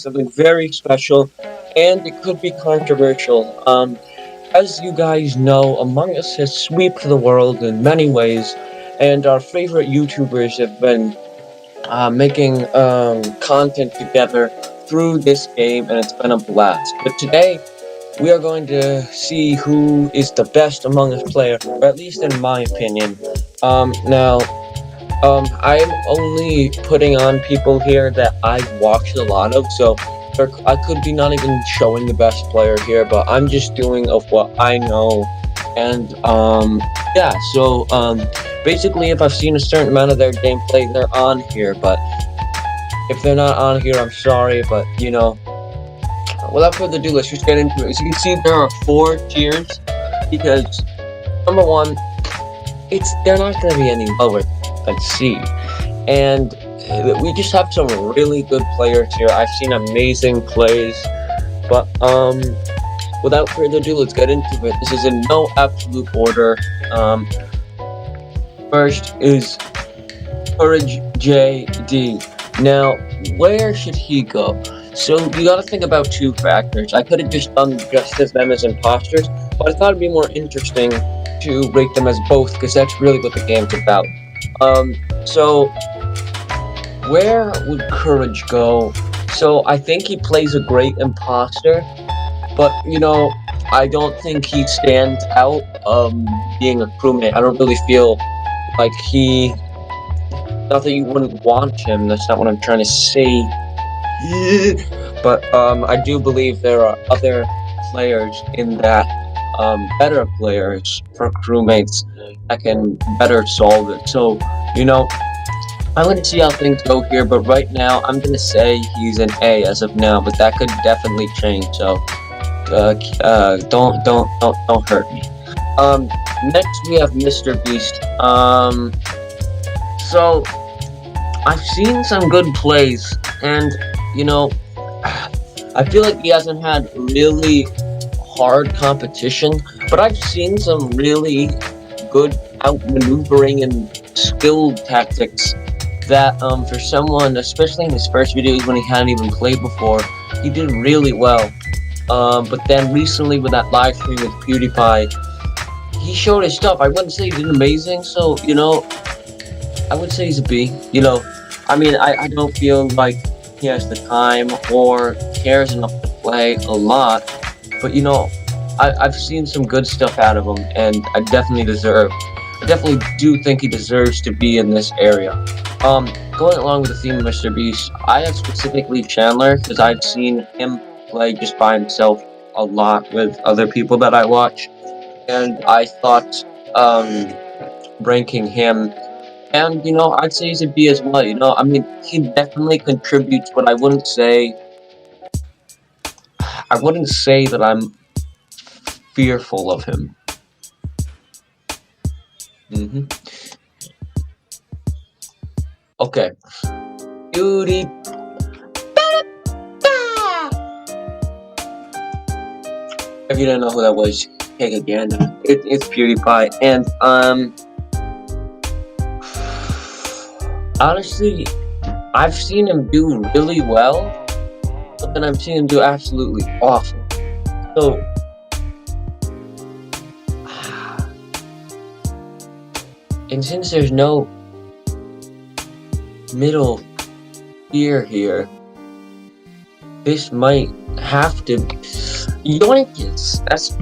something very special, and it could be controversial. As you guys know, Among Us has swept the world in many ways, and our favorite YouTubers have been making content together through this game, and it's been a blast. But today, we are going to see who is the best Among Us player, or at least in my opinion. Now, I'm only putting on people here that I've watched a lot of, so I could be not even showing the best player here, but I'm just doing of what I know. And, yeah, so, basically, if I've seen a certain amount of their gameplay, they're on here, but if they're not on here, I'm sorry, but, without further ado, let's just get into it. As you can see, there are 4 tiers, because, number 1, they're not going to be any lower than C, and we just have some really good players here. I've seen amazing plays, but, without further ado, let's get into it. This is in no absolute order. First is Courage JD. Now, where should he go? So, you gotta think about 2 factors. I could have just done just as them as imposters, but I thought it'd be more interesting to rate them as both, because that's really what the game's about. So, where would Courage go? So, I think he plays a great imposter, but, I don't think he stands out, being a crewmate. I don't really feel like not that you wouldn't want him, that's not what I'm trying to say. But, I do believe there are other players in that, better players for crewmates that can better solve it. So, I'm going to see how things go here, but right now, I'm going to say he's an A as of now, but that could definitely change, so, don't hurt me. Next we have Mr. Beast. So, I've seen some good plays, and, I feel like he hasn't had really hard competition, but I've seen some really good outmaneuvering and skill tactics that, for someone, especially in his first videos when he hadn't even played before, he did really well. But then recently with that live stream with Pewdiepie, he showed his stuff. I wouldn't say he did amazing, so, I would say he's a B. I mean, I don't feel like he has the time or cares enough to play a lot, but, I've seen some good stuff out of him, and I definitely do think he deserves to be in this area. Going along with the theme of Mr. Beast, I have specifically Chandler, because I've seen him play just by himself a lot with other people that I watch, and I thought, ranking him, and, I'd say he's a B as well, I mean, he definitely contributes, but I wouldn't say that I'm fearful of him. Okay. Pewdiepie. If you don't know who that was, take again. It's Pewdiepie, and, honestly, I've seen him do really well, but then I've seen him do absolutely awful. So, and since there's no middle tier here, this might have to be Yoinkins. That's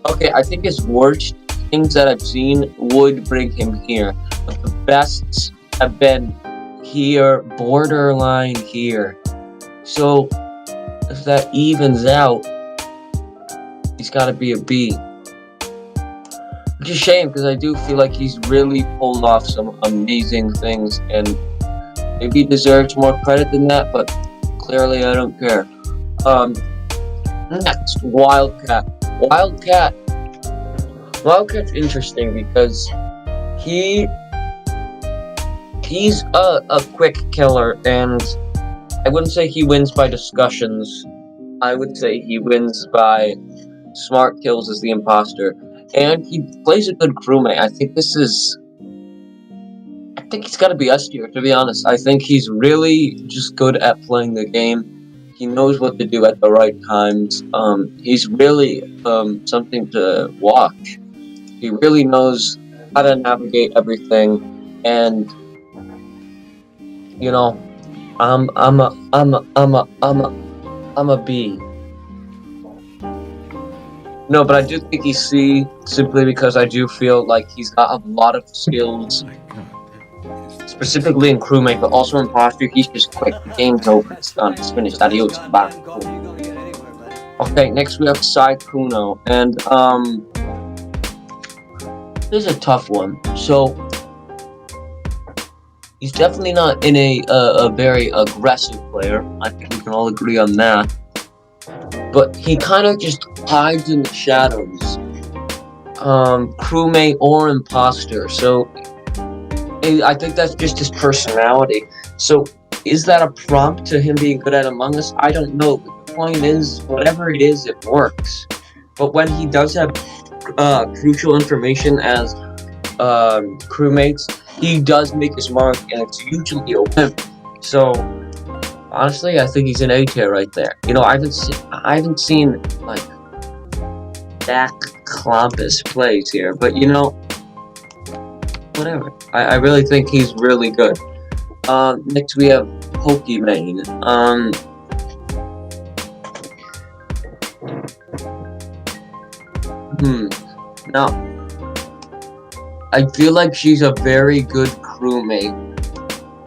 okay. I think his worst things that I've seen would bring him here, but the bests have been here, borderline here. So if that evens out, he's got to be a B. Which is a shame, because I do feel like he's really pulled off some amazing things, and maybe he deserves more credit than that, but clearly I don't care. Next, Wildcat. Wildcat's interesting because he's a quick killer, and I wouldn't say he wins by discussions. I would say he wins by smart kills as the imposter. And he plays a good crewmate. I think think he's got to be S tier, to be honest. I think he's really just good at playing the game. He knows what to do at the right times. He's really something to watch. He really knows how to navigate everything, and you know, I'm a B. No, but I do think he's C simply because I do feel like he's got a lot of skills, specifically in crewmate, but also in Imposter. He's just quick. The game's over. It's done. It's finished. Adios. Bye. Okay, next we have Sai Kuno, and this is a tough one. So he's definitely not in a very aggressive player. I think we can all agree on that. But he kind of just hides in the shadows. Crewmate or Imposter. So I think that's just his personality. So is that a prompt to him being good at Among Us? I don't know. But the point is, whatever it is, it works. But when he does have crucial information as crewmates, he does make his mark, and it's usually a win. So honestly, I think he's an A tier right there. You know, I haven't seen like Dak Klompus plays here, but you know, whatever. I really think he's really good. Next we have Pokimane. Now, I feel like she's a very good crewmate,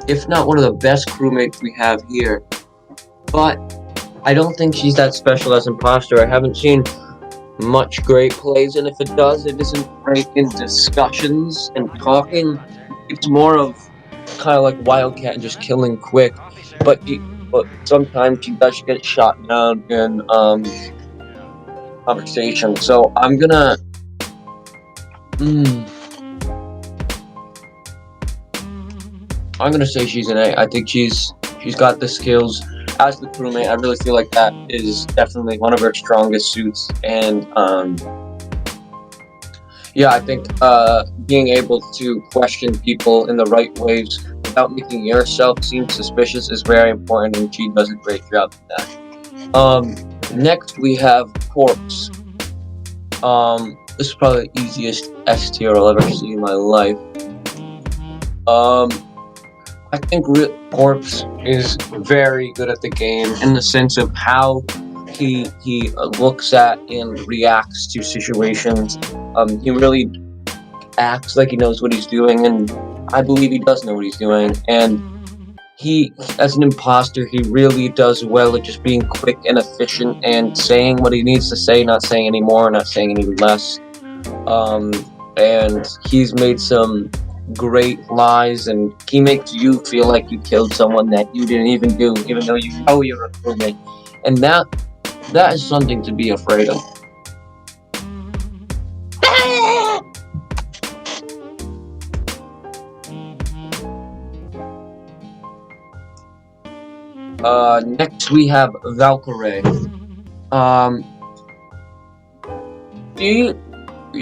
if not one of the best crewmates we have here. But I don't think she's that special as Imposter. I haven't seen much great plays, and if it does, it isn't great in discussions and talking. It's more of kind of like Wildcat and just killing quick. But sometimes she does get shot down in conversation. So I'm gonna. I'm gonna say she's an A. I think she's got the skills as the crewmate. I really feel like that is definitely one of her strongest suits, and yeah, I think being able to question people in the right ways without making yourself seem suspicious is very important, and she does a great job of that. Next we have Corpse. This is probably the easiest S tier I'll ever see in my life. I think Corpse is very good at the game in the sense of how he looks at and reacts to situations. He really acts like he knows what he's doing, and I believe he does know what he's doing. And he, as an Imposter, he really does well at just being quick and efficient and saying what he needs to say, not saying any more, not saying any less. And he's made some great lies, and he makes you feel like you killed someone that you didn't even do, even though you know you're a crewmate. And that is something to be afraid of. Next we have Valkyrae.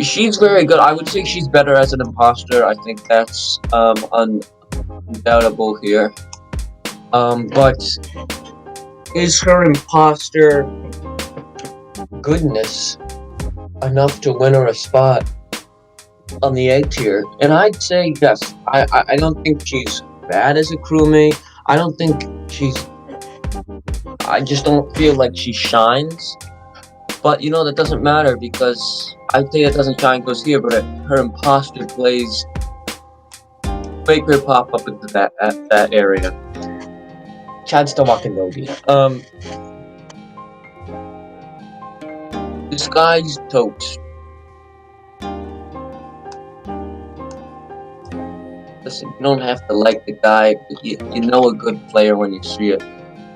She's very good. I would say she's better as an Imposter. I think that's undoubtable here. But is her Imposter goodness enough to win her a spot on the A tier? And I'd say yes. I don't think she's bad as a crewmate. I don't think I just don't feel like she shines. But you know, that doesn't matter, because I'd say it doesn't shine goes here, but her Imposter plays make her pop up into that area. Chad's still walking Nogi. This guy's toast. Listen, you don't have to like the guy, but you know a good player when you see it.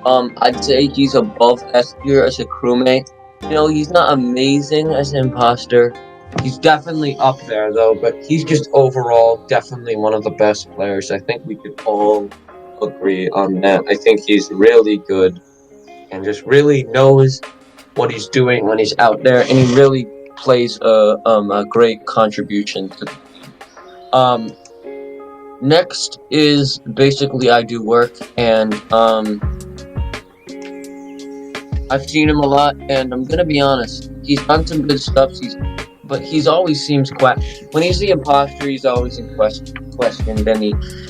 I'd say he's above S tier as a crewmate. You know, he's not amazing as an Imposter. He's definitely up there, though, but he's just overall definitely one of the best players. I think we could all agree on that. I think he's really good and just really knows what he's doing when he's out there, and he really plays a great contribution to the team. Next is basically I do work, and I've seen him a lot, and I'm gonna be honest, he's done some good stuff. But he's always seems when he's the imposter, he's always in questioned, and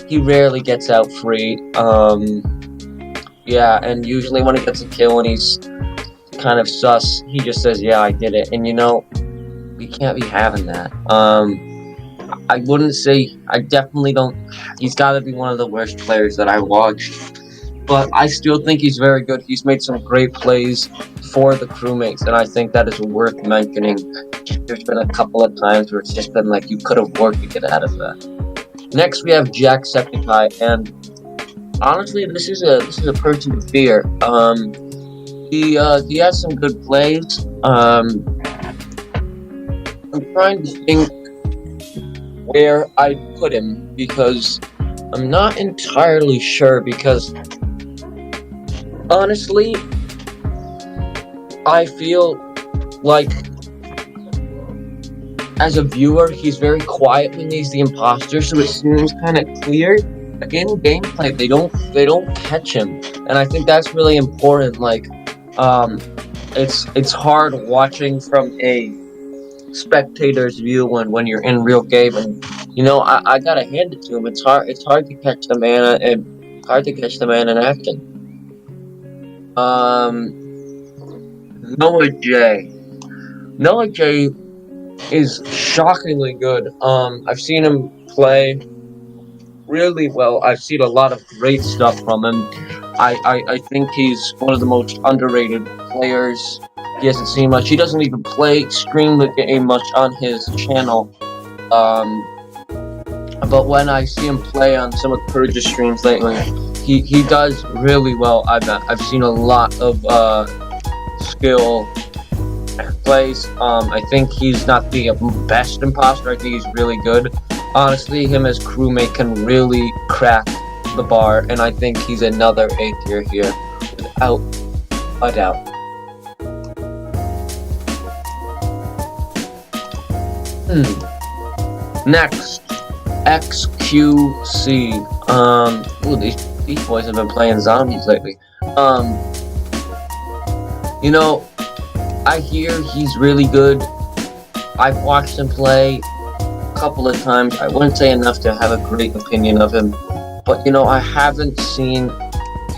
he rarely gets out free. Yeah, and usually when he gets a kill and he's kind of sus, he just says, "Yeah, I did it," and we can't be having that. I wouldn't say, I definitely don't. He's got to be one of the worst players that I watched. But I still think he's very good. He's made some great plays for the crewmates, and I think that is worth mentioning. There's been a couple of times where it's just been like, you could have worked to get out of that. Next, we have Jacksepticeye, and honestly, this is a person to fear. He has some good plays. I'm trying to think where I'd put him, because I'm not entirely sure, because honestly, I feel like as a viewer, he's very quiet when he's the imposter, so it seems kind of clear. But in gameplay, they don't catch him, and I think that's really important. Like, it's hard watching from a spectator's view when you're in real game, and I gotta hand it to him. It's hard to catch the man, and hard to catch the man in action. Noah J is shockingly good. I've seen him play really well. I've seen a lot of great stuff from him. I think he's one of the most underrated players. He hasn't seen much. He doesn't even stream the game much on his channel. But when I see him play on some of Purge's streams lately, he does really well. I've seen a lot of skill plays. I think he's not the best imposter. I think he's really good. Honestly, him as crewmate can really crack the bar, and I think he's another A tier here, without a doubt. Next, XQC. Ooh, these boys have been playing zombies lately. I hear he's really good. I've watched him play a couple of times. I wouldn't say enough to have a great opinion of him, but I haven't seen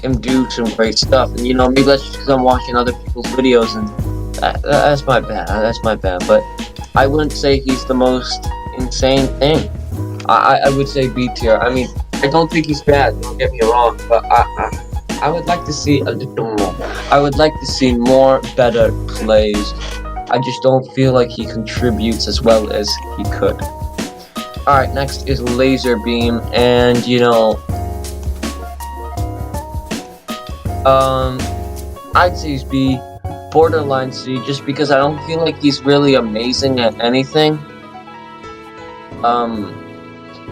him do some great stuff. And maybe that's just because I'm watching other people's videos, and that's my bad. That's my bad. But I wouldn't say he's the most insane thing. I would say B tier. I mean, I don't think he's bad. Don't get me wrong, but I would like to see a little more. I would like to see more better plays. I just don't feel like he contributes as well as he could. Alright, next is Laser Beam, and I'd say he's B, borderline C, just because I don't feel like he's really amazing at anything.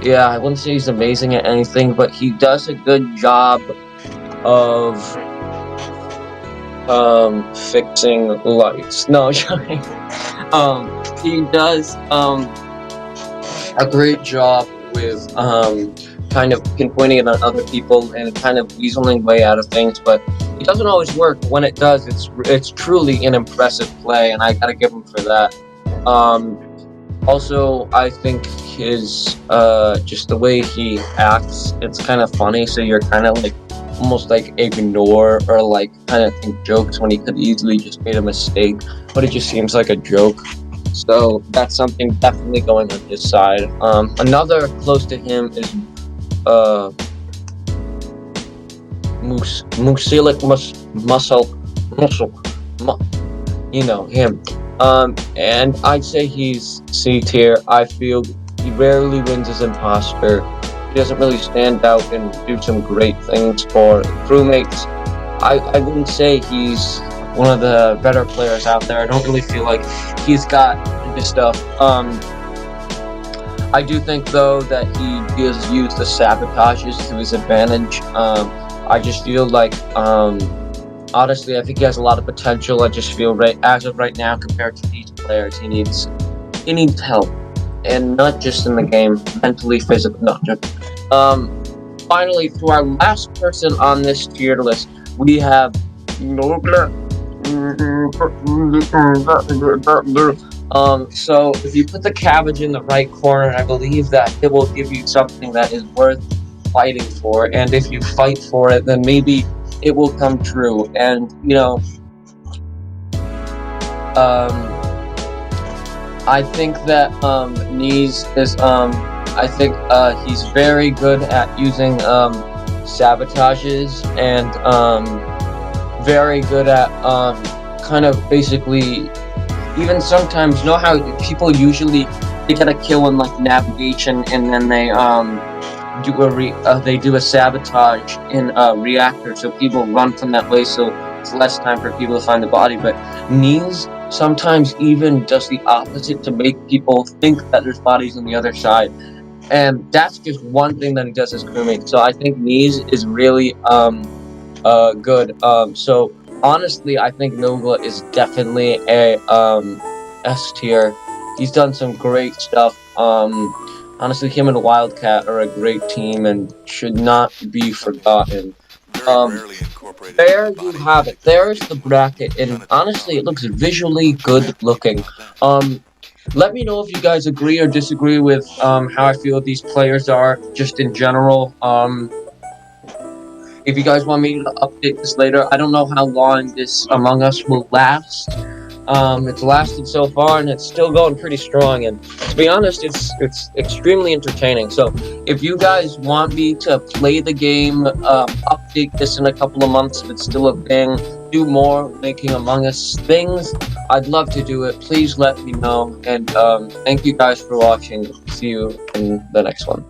Yeah, I wouldn't say he's amazing at anything, but he does a good job of fixing lights. No, he does a great job with kind of pinpointing it on other people and kind of weaseling way out of things, but it doesn't always work. When it does, it's truly an impressive play, and I gotta give him for that. Also, I think his just the way he acts, it's kind of funny, so you're kind of like almost like ignore or like kind of think jokes when he could easily just made a mistake, but it just seems like a joke. So that's something definitely going on his side. Another close to him is Mucilic Muscle, him. And I'd say he's C tier. I feel he rarely wins as imposter. He doesn't really stand out and do some great things for crewmates. I wouldn't say he's one of the better players out there. I don't really feel like he's got this stuff. I do think though that he does use the sabotages to his advantage. I just feel like honestly, I think he has a lot of potential. I just feel as of right now, compared to these players, he needs help, and not just in the game, mentally, physically, Finally, to our last person on this tier list, we have so if you put the cabbage in the right corner, I believe that it will give you something that is worth fighting for, and if you fight for it, then maybe it will come true. And I think that Knees is I think he's very good at using sabotages, and very good at kind of basically, even sometimes, you know how people usually they get a kill in like navigation, and then they do a sabotage in a reactor, so people run from that way, so it's less time for people to find the body. But Knees sometimes even does the opposite to make people think that there's bodies on the other side, and that's just one thing that he does as crewmate. So I think Knees is really good. So honestly, I think Nogla is definitely a S tier. He's done some great stuff. Honestly, him and Wildcat are a great team and should not be forgotten. There you have it. There's the bracket, and honestly, it looks visually good looking. Let me know if you guys agree or disagree with how I feel these players are, just in general. If you guys want me to update this later, I don't know how long this Among Us will last. It's lasted so far, and it's still going pretty strong. And to be honest, it's extremely entertaining. So if you guys want me to play the game, update this in a couple of months if it's still a thing, do more making Among Us things, I'd love to do it. Please let me know. And thank you guys for watching. See you in the next one.